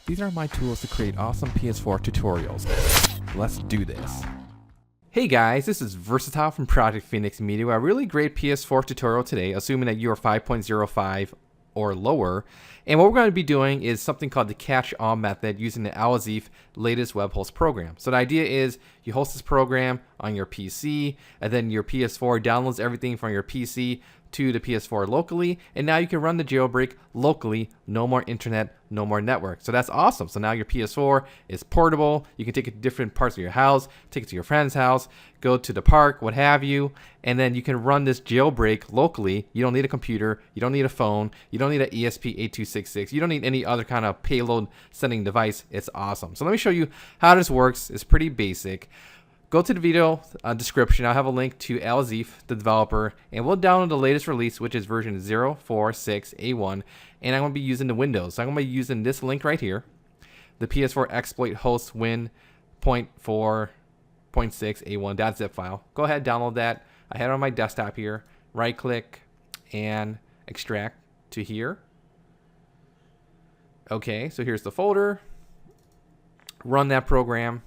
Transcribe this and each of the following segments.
These are my tools to create awesome PS4 tutorials. Let's do this. Hey guys, this is Versatile from Project Phoenix Media. A really great PS4 tutorial today, assuming that you are 5.05 or lower. And what we're going to be doing is something called the cache all method using the Al-Azif latest web host program. So the idea is you host this program on your PC, and then your PS4 downloads everything from your PC to the PS4 locally, and now you can run the jailbreak locally. No more internet, no more network. So that's awesome. So now your PS4 is portable. You can take it to different parts of your house, take it to your friend's house, go to the park, what have you, and then you can run this jailbreak locally. You don't need a computer, you don't need a phone, you don't need an ESP8266, you don't need any other kind of payload sending device. It's awesome. So let me show you how this works. It's pretty basic. Go to the video description. I'll have a link to Al-Azif, the developer, and we'll download the latest release, which is version 0.46A1, and I'm going to be using the Windows. So I'm going to be using this link right here, the PS4 exploit host win.4.6A1.zip file. Go ahead, download that. I have it on my desktop here. Right click and extract to here. Okay, so here's the folder. Run that program,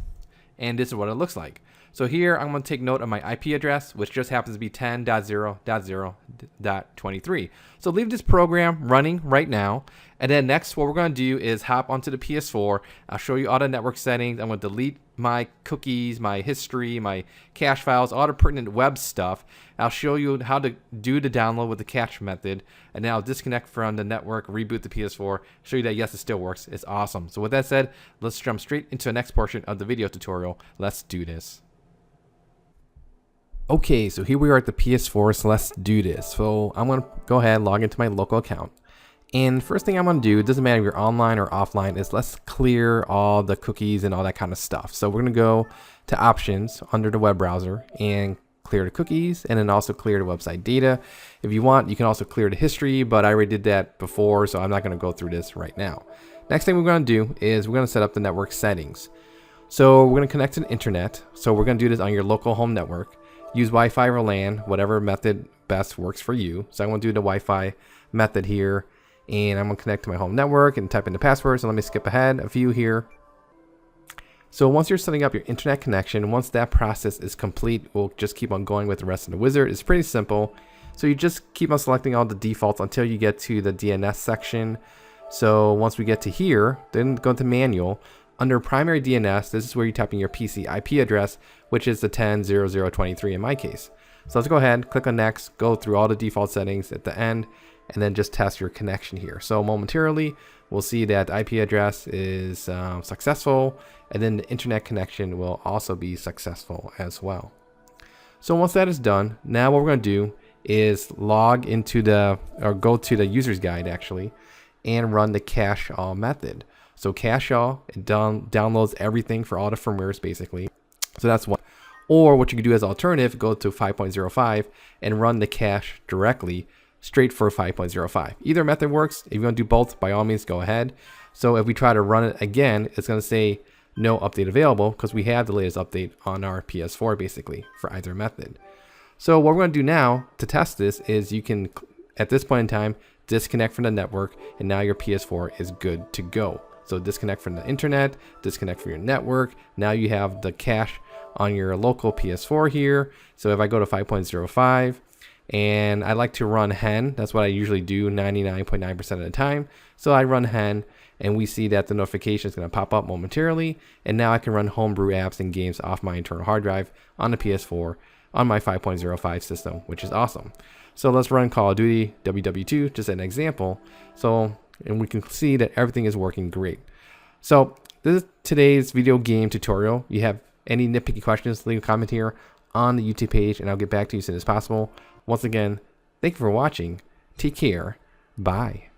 and this is what it looks like. So here I'm going to take note of my IP address, which just happens to be 10.0.0.23. So leave this program running right now. And then next, what we're going to do is hop onto the PS4. I'll show you all the network settings. I'm going to delete my cookies, my history, my cache files, all the pertinent web stuff. I'll show you how to do the download with the cache method. And then I'll disconnect from the network, reboot the PS4, show you that yes, it still works. It's awesome. So with that said, let's jump straight into the next portion of the video tutorial. Let's do this. Okay, so here we are at the PS4, so let's do this. So I'm going to go ahead and log into my local account. And first thing I'm going to do, it doesn't matter if you're online or offline, is let's clear all the cookies and all that kind of stuff. So we're going to go to options under the web browser and clear the cookies, and then also clear the website data. If you want, you can also clear the history, but I already did that before, so I'm not going to go through this right now. Next thing we're going to do is we're going to set up the network settings. So we're going to connect to the internet. So we're going to do this on your local home network. Use Wi-Fi or LAN, whatever method best works for you. So I'm going to do the Wi-Fi method here, and I'm going to connect to my home network and type in the password. So let me skip ahead a few here. So once you're setting up your internet connection, once that process is complete, we'll just keep on going with the rest of the wizard. It's pretty simple. So you just keep on selecting all the defaults until you get to the DNS section. So once we get to here, then go to manual. Under primary DNS, this is where you type in your PC IP address, which is the 10.0.0.23 in my case. So let's go ahead, click on next, go through all the default settings at the end, and then just test your connection here. So momentarily, we'll see that the IP address is successful, and then the internet connection will also be successful as well. So once that is done, now what we're going to do is log into go to the user's guide actually, and run the cache all method. So cache all, it downloads everything for all the firmwares basically. So that's one. Or what you can do as alternative, go to 5.05 and run the cache directly straight for 5.05. Either method works. If you want to do both, by all means, go ahead. So if we try to run it again, it's going to say no update available because we have the latest update on our PS4 basically for either method. So what we're going to do now to test this is you can, at this point in time, disconnect from the network, and now your PS4 is good to go. So disconnect from the internet, disconnect from your network. Now you have the cache on your local PS4 here. So if I go to 5.05 and I like to run hen, that's what I usually do 99.9% of the time. So I run hen, and we see that the notification is going to pop up momentarily. And now I can run homebrew apps and games off my internal hard drive on the PS4 on my 5.05 system, which is awesome. So let's run Call of Duty WW2, just an example. And we can see that everything is working great. So this is today's video game tutorial. You have any nitpicky questions, leave a comment here on the YouTube page, and I'll get back to you as soon as possible. Once again, thank you for watching. Take care. Bye.